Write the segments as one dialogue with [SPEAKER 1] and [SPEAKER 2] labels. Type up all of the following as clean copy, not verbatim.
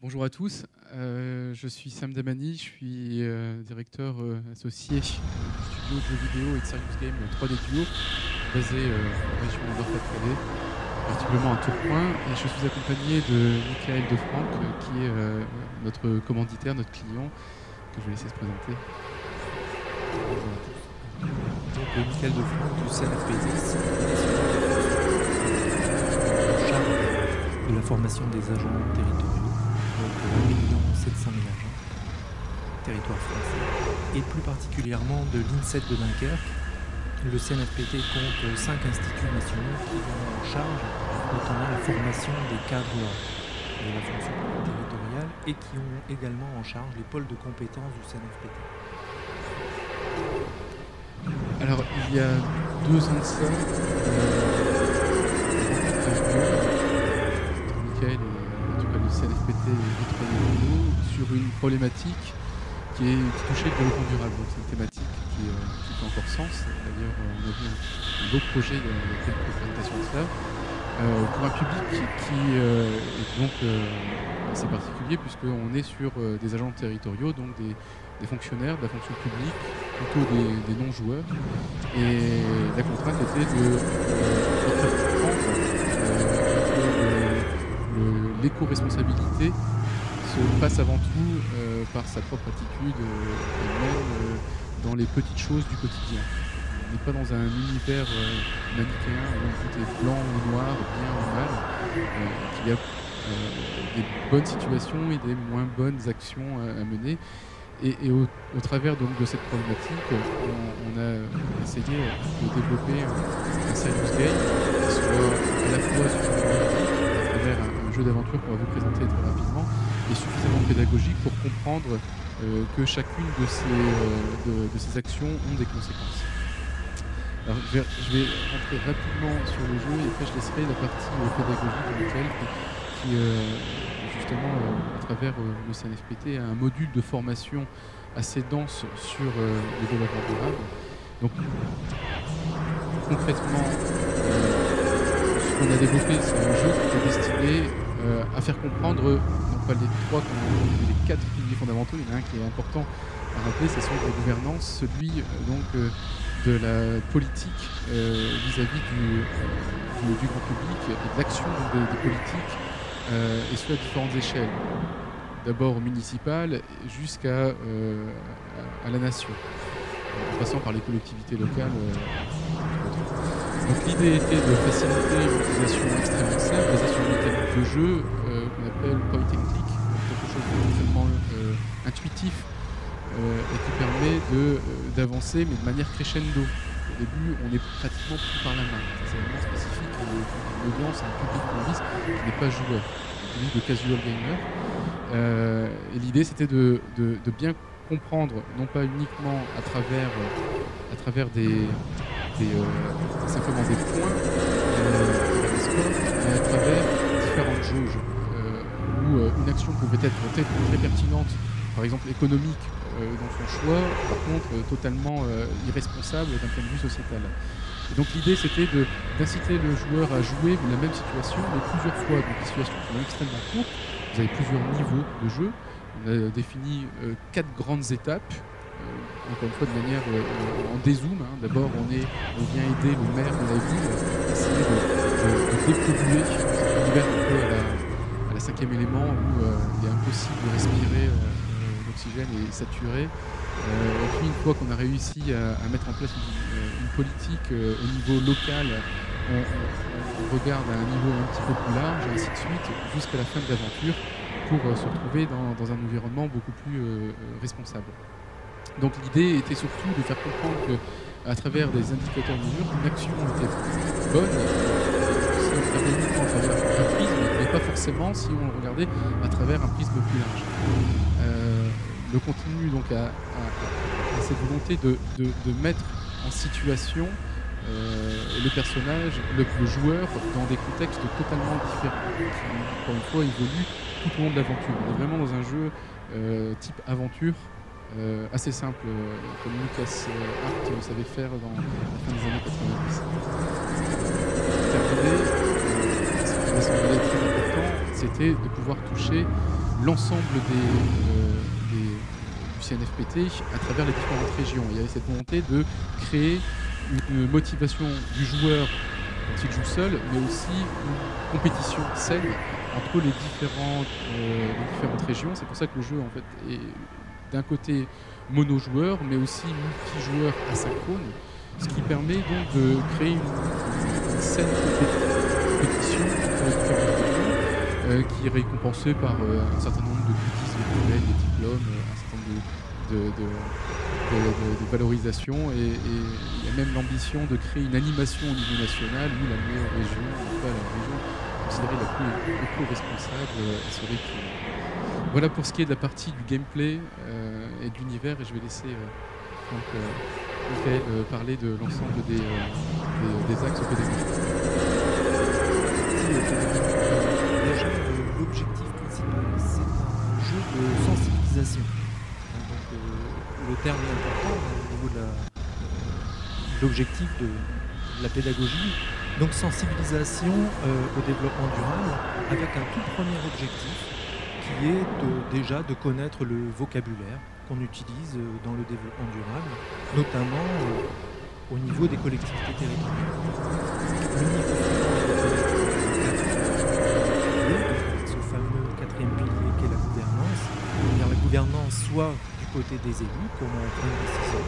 [SPEAKER 1] Bonjour à tous, je suis Sam Damani, je suis directeur associé du studio de jeux vidéo et de Serious Game 3D Duo, basé en région Nord-Pas-de-Calais, particulièrement à Tourcoing, et je suis accompagné de Michael Defranck, qui est notre commanditaire, notre client, que je vais laisser se présenter.
[SPEAKER 2] Bonjour à tous. Donc Michael Defranck du CNFPT, en charge de la formation des agents territoriaux, donc 1 700 000 agents, territoire français, et plus particulièrement de l'INSET de Dunkerque. Le CNFPT compte 5 instituts nationaux qui ont en charge notamment la formation des cadres de la fonction publique territoriale et qui ont également en charge les pôles de compétences du CNFPT.
[SPEAKER 1] Alors, il y a 2 ans de ça, Michael et en tout cas le CNFPT sur une problématique qui touchait le développement durable. Donc c'est une thématique qui fait encore sens. D'ailleurs, on a vu un beau projet il y a quelques présentations de cela. Pour un public qui est donc assez particulier, puisqu'on est sur des agents territoriaux, donc des fonctionnaires de la fonction publique, plutôt des non-joueurs. Et la contrainte était de faire comprendre que l'éco-responsabilité se passe avant tout par sa propre attitude, et même dans les petites choses du quotidien. On n'est pas dans un univers manichéen où tout est blanc ou noir, bien ou mal, qu'il y a des bonnes situations et des moins bonnes actions à mener. Et au travers donc de cette problématique, on a essayé de développer un serious game qui soit à la fois suffisamment ludique, à travers un jeu d'aventure qu'on va vous présenter très rapidement, et suffisamment pédagogique pour comprendre que chacune de ces actions ont des conséquences. Alors, je vais rentrer rapidement sur le jeu et après je laisserai la partie pédagogique en Michael qui justement, à travers le CNFPT, a un module de formation assez dense sur le développement durable. Donc, concrètement, ce qu'on a développé, c'est un jeu qui est destiné à faire comprendre, non pas les 3, mais les 4 piliers fondamentaux. Il y en a un qui est important à rappeler, c'est celui de la gouvernance, celui de la politique vis-à-vis du grand public et de l'action des politiques, et ce à différentes échelles, d'abord municipale jusqu'à la nation, en passant par les collectivités locales. Donc l'idée était de faciliter l'utilisation extrêmement simple, basée sur une mécanique de jeu qu'on appelle point and click, quelque chose d'extrêmement intuitif, et qui permet d'avancer, mais de manière crescendo. Au début, on est pratiquement pris par la main. C'est vraiment spécifique à une audience, à un public qu'on vise qui n'est pas joueur, un public de casual gamer. Et l'idée, c'était de bien comprendre, non pas uniquement à travers simplement des points, des scores, mais à travers différentes jauges, où une action pouvait être très pertinente, par exemple économique, dans son choix, par contre totalement irresponsable d'un point de vue sociétal. Et donc l'idée, c'était d'inciter le joueur à jouer la même situation, mais plusieurs fois. Donc les situations sont extrêmement courtes, vous avez plusieurs niveaux de jeu. On a défini 4 grandes étapes, encore une fois de manière en dézoom. D'abord, on vient aider le maire de la ville à essayer de dépolluer cet univers un peu à la 5e élément, où il est impossible de respirer, l'oxygène est saturé. Et puis une fois qu'on a réussi à mettre en place une politique au niveau local, on regarde à un niveau un petit peu plus large, et ainsi de suite, jusqu'à la fin de l'aventure, pour se retrouver dans un environnement beaucoup plus responsable. Donc l'idée était surtout de faire comprendre qu'à travers des indicateurs de mesure, une action était bonne si on regardait uniquement à travers un prisme, mais pas forcément si on le regardait à travers un prisme plus large. Le contenu donc a cette volonté de mettre en situation le personnage, le joueur, dans des contextes totalement différents, qui, encore une fois, évoluent tout au long de l'aventure. On est vraiment dans un jeu type aventure, assez simple, comme Lucas Art savait faire dans la fin des années 90. Terminé, ce qui me semblait très important, c'était de pouvoir toucher l'ensemble du CNFPT à travers les différentes régions. Il y avait cette volonté de créer une motivation du joueur quand il joue seul, mais aussi une compétition saine entre les différentes régions. C'est pour ça que le jeu en fait est d'un côté mono-joueur, mais aussi multijoueur asynchrone, ce qui permet donc de créer une saine compétition entre les différentes régions, qui est récompensée par un certain nombre de goodies virtuels, des diplômes, un certain nombre de valorisation, et il y a même l'ambition de créer une animation au niveau national où la meilleure région, en tout cas la région considérée la plus éco-responsable, serait primée. Voilà pour ce qui est de la partie du gameplay et de l'univers, et je vais laisser Michael parler de l'ensemble des axes pédagogiques.
[SPEAKER 2] Déjà, l'objectif principal, c'est un jeu de sensibilisation. Donc, le terme est important au niveau de l'objectif de la pédagogie. Donc, sensibilisation au développement durable, avec un tout premier objectif qui est déjà de connaître le vocabulaire qu'on utilise dans le développement durable, notamment au niveau des collectivités territoriales. Le niveau ce fameux quatrième pilier qu'est la gouvernance. La gouvernance soit du côté des élus, comment on prend une décision,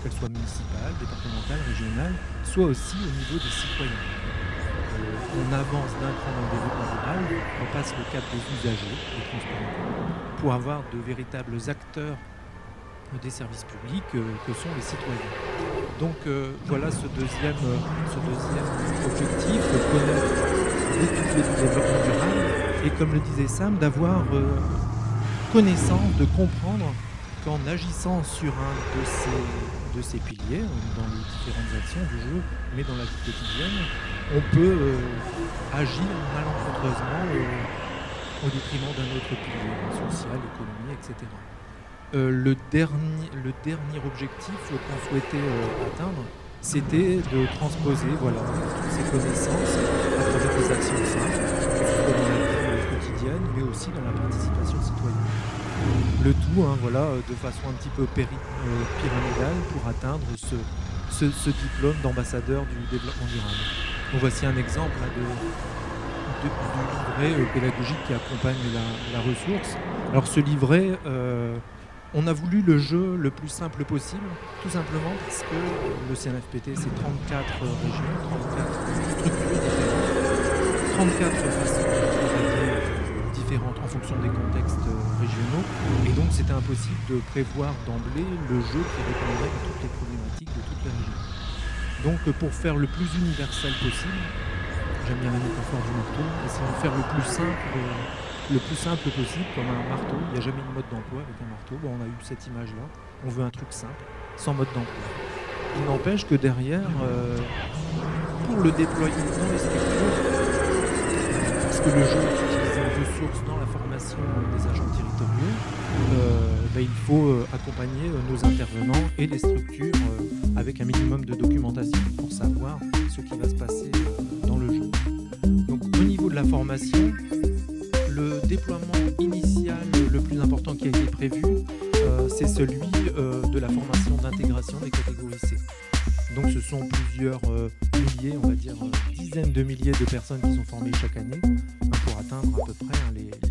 [SPEAKER 2] qu'elle soit municipale, départementale, régionale, soit aussi au niveau des citoyens. On avance d'un cran dans le développement durable, on passe le cap des usagers, des transports en commun, pour avoir de véritables acteurs des services publics que sont les citoyens. Donc voilà ce deuxième objectif, connaître les piliers du développement durable, et comme le disait Sam, d'avoir connaissance, de comprendre qu'en agissant sur un de ces piliers, dans les différentes actions du jeu, mais dans la vie quotidienne, on peut agir malencontreusement au détriment d'un autre pilier, social, économie, etc. Le dernier objectif qu'on souhaitait atteindre, c'était de transposer toutes ces connaissances à travers des actions simples, que ce soit dans la vie quotidienne, mais aussi dans la participation citoyenne. Le tout de façon un petit peu pyramidale pour atteindre ce diplôme d'ambassadeur du développement durable. Donc voici un exemple du livret pédagogique qui accompagne la ressource. Alors ce livret, on a voulu le jeu le plus simple possible, tout simplement parce que le CNFPT, c'est 34 régions, 34 structures différentes, 34 façons de travailler différentes en fonction des contextes régionaux, et donc c'était impossible de prévoir d'emblée le jeu qui répondrait à toutes les problématiques de toutes les régions. Donc pour faire le plus universel possible, j'aime bien la métaphore du marteau, essayons de faire le plus simple possible, comme un marteau. Il n'y a jamais de mode d'emploi avec un marteau. On a eu cette image-là. On veut un truc simple, sans mode d'emploi. Il n'empêche que derrière, pour le déployer dans les structures, parce que le jeu utilise une ressource dans la formation des agents territoriaux, il faut accompagner nos intervenants et les structures avec un minimum de documentation pour savoir ce qui va se passer dans le jeu. Donc au niveau de la formation, le déploiement initial le plus important qui a été prévu, c'est celui de la formation d'intégration des catégories C. Donc ce sont plusieurs milliers, on va dire dizaines de milliers de personnes qui sont formées chaque année pour atteindre à peu près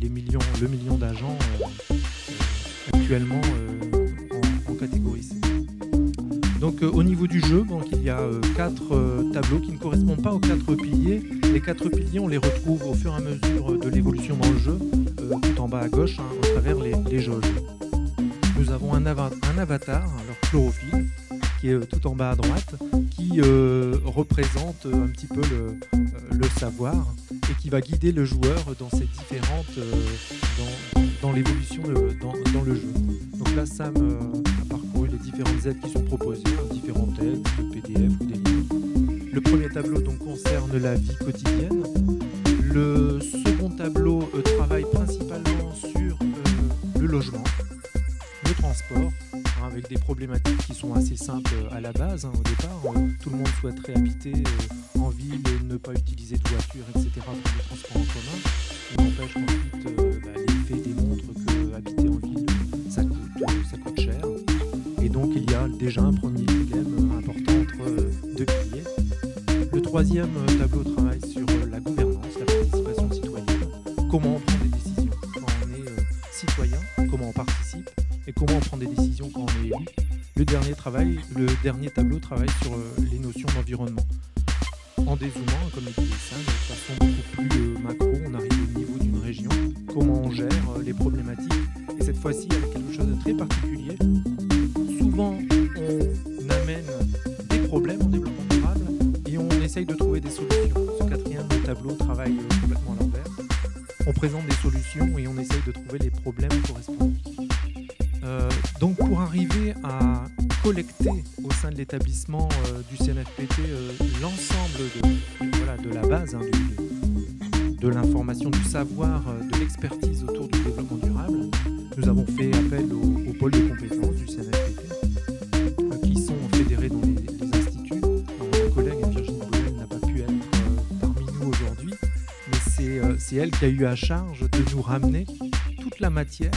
[SPEAKER 2] le million d'agents actuellement en catégorie C. Donc au niveau du jeu, il y a 4 tableaux qui ne correspondent pas aux 4 piliers. Les 4 piliers, on les retrouve au fur et à mesure de l'évolution dans le jeu, tout en bas à gauche, à travers les jauges. Nous avons un avatar, alors chlorophylle, qui est tout en bas à droite, qui représente un petit peu le savoir et qui va guider le joueur dans ces différentes dans l'évolution dans le jeu. Donc là, Sam a parcouru les différentes aides qui sont proposées, différentes aides, de PDF ou des livres. Le premier tableau donc concerne la vie quotidienne. Le second tableau travaille principalement sur le logement, le transport, avec des problématiques qui sont assez simples à la base. Au départ, tout le monde souhaiterait habiter en ville, ne pas utiliser de voiture, etc. pour les transports en commun. Il n'empêche qu'ensuite, l'effet des mondes déjà un premier dilemme important entre deux piliers. Le troisième tableau travaille sur la gouvernance, la participation citoyenne. Comment on prend des décisions quand on est citoyen, comment on participe et comment on prend des décisions quand on est élu. Le dernier tableau travaille sur les notions d'environnement. En dézoomant, comme le disait Sam, de façon beaucoup plus macro, on arrive au niveau d'une région, comment on gère les problématiques. Et cette fois-ci, avec quelque chose de très particulier, souvent on amène des problèmes en développement durable et on essaye de trouver des solutions. Ce quatrième tableau travaille complètement à l'envers. On présente des solutions et on essaye de trouver les problèmes correspondants. Donc pour arriver à collecter au sein de l'établissement du CNFPT l'ensemble de la base, de l'information, du savoir, de l'expertise autour du développement durable, nous avons fait appel au pôle de compétences du CNFPT qui sont fédérés dans les instituts. Alors, ma collègue Virginie Bonnel n'a pas pu être parmi nous aujourd'hui, mais c'est elle qui a eu à charge de nous ramener toute la matière,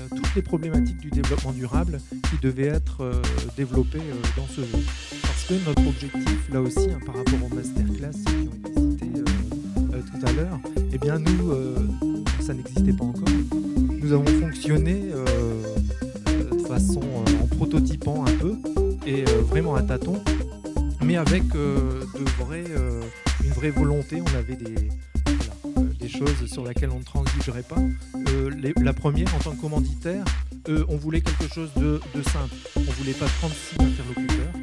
[SPEAKER 2] toutes les problématiques du développement durable qui devaient être développées dans ce jeu. Parce que notre objectif, là aussi, par rapport aux masterclass qui ont été cités tout à l'heure, eh bien nous, ça n'existait pas encore. Nous avons fonctionné de façon en prototypant un peu et vraiment à tâtons, mais avec une vraie volonté. On avait des choses sur lesquelles on ne transigerait pas. La première, en tant que commanditaire, on voulait quelque chose de simple. On ne voulait pas 36 interlocuteurs.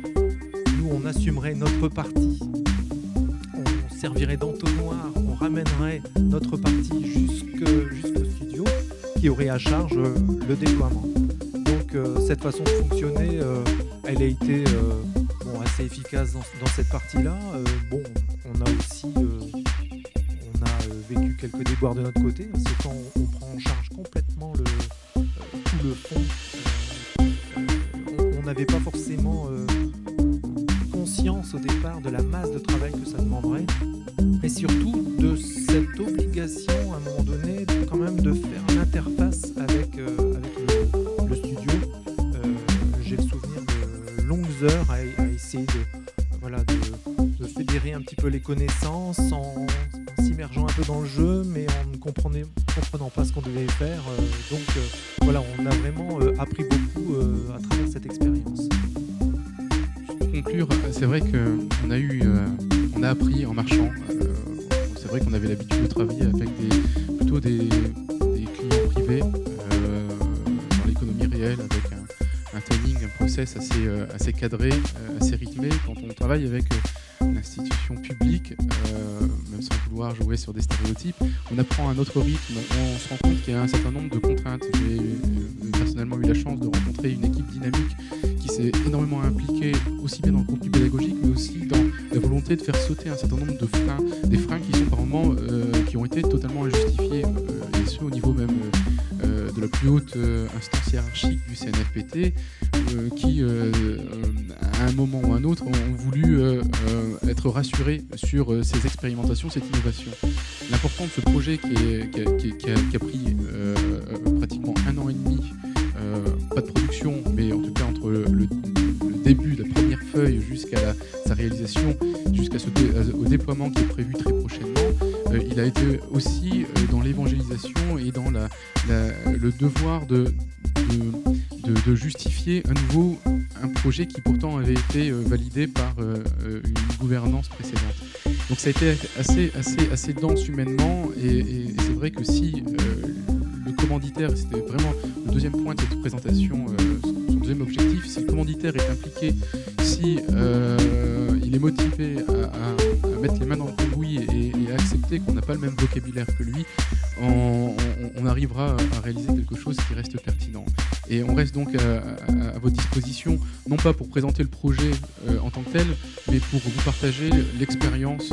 [SPEAKER 2] Nous, on assumerait notre partie. On servirait d'entonnoir. On ramènerait notre partie jusqu'au studio qui aurait à charge le déploiement. Donc, cette façon de fonctionner, elle a été assez efficace dans cette partie-là. On a aussi... vécu quelques déboires de notre côté, parce que quand on prend en charge complètement tout le fond, on n'avait pas forcément conscience au départ de la masse de travail que ça demanderait, et surtout de cette obligation à un moment donné quand même de faire une interface avec le studio. J'ai le souvenir de longues heures à essayer de fédérer un petit peu les connaissances en s'immergeant un peu dans le jeu, mais en ne comprenant pas ce qu'on devait faire. On a vraiment appris beaucoup à travers cette expérience.
[SPEAKER 1] Pour conclure, c'est vrai qu'on a appris en marchant. C'est vrai qu'on avait l'habitude de travailler avec plutôt des clients privés dans l'économie réelle, avec un timing, un process assez cadré, assez rythmé. Quand on travaille avec l'institution publique, même sans vouloir jouer sur des stéréotypes, on apprend un autre rythme, on se rend compte qu'il y a un certain nombre de contraintes. J'ai personnellement eu la chance de rencontrer une équipe dynamique qui s'est énormément impliquée aussi bien dans le contenu pédagogique, mais aussi dans la volonté de faire sauter un certain nombre de freins, des freins qui sont par moments qui ont été totalement injustifiés, et ce au niveau même de la plus haute instance hiérarchique du CNFPT, qui à un moment ou à un autre ont voulu être rassurés sur ces expérimentations, cette innovation. L'important de ce projet qui a pris pratiquement 1 an et demi, pas de production, mais en tout cas entre le début, la première feuille, jusqu'à sa réalisation, au déploiement qui est prévu très prochainement, il a été aussi dans l'évangélisation et dans le devoir de justifier à nouveau un projet qui pourtant avait été validé par une gouvernance précédente. Donc ça a été assez dense humainement, et c'est vrai que si le commanditaire, c'était vraiment le deuxième point de cette présentation, son deuxième objectif, si le commanditaire est impliqué, si il est motivé à mettre les mains dans le cambouis et à accepter qu'on n'a pas le même vocabulaire que lui, on arrivera à réaliser quelque chose qui reste pertinent. Et on reste donc à votre disposition, non pas pour présenter le projet en tant que tel, mais pour vous partager l'expérience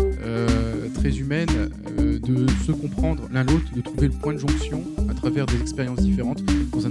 [SPEAKER 1] très humaine de se comprendre l'un l'autre, de trouver le point de jonction à travers des expériences différentes dans un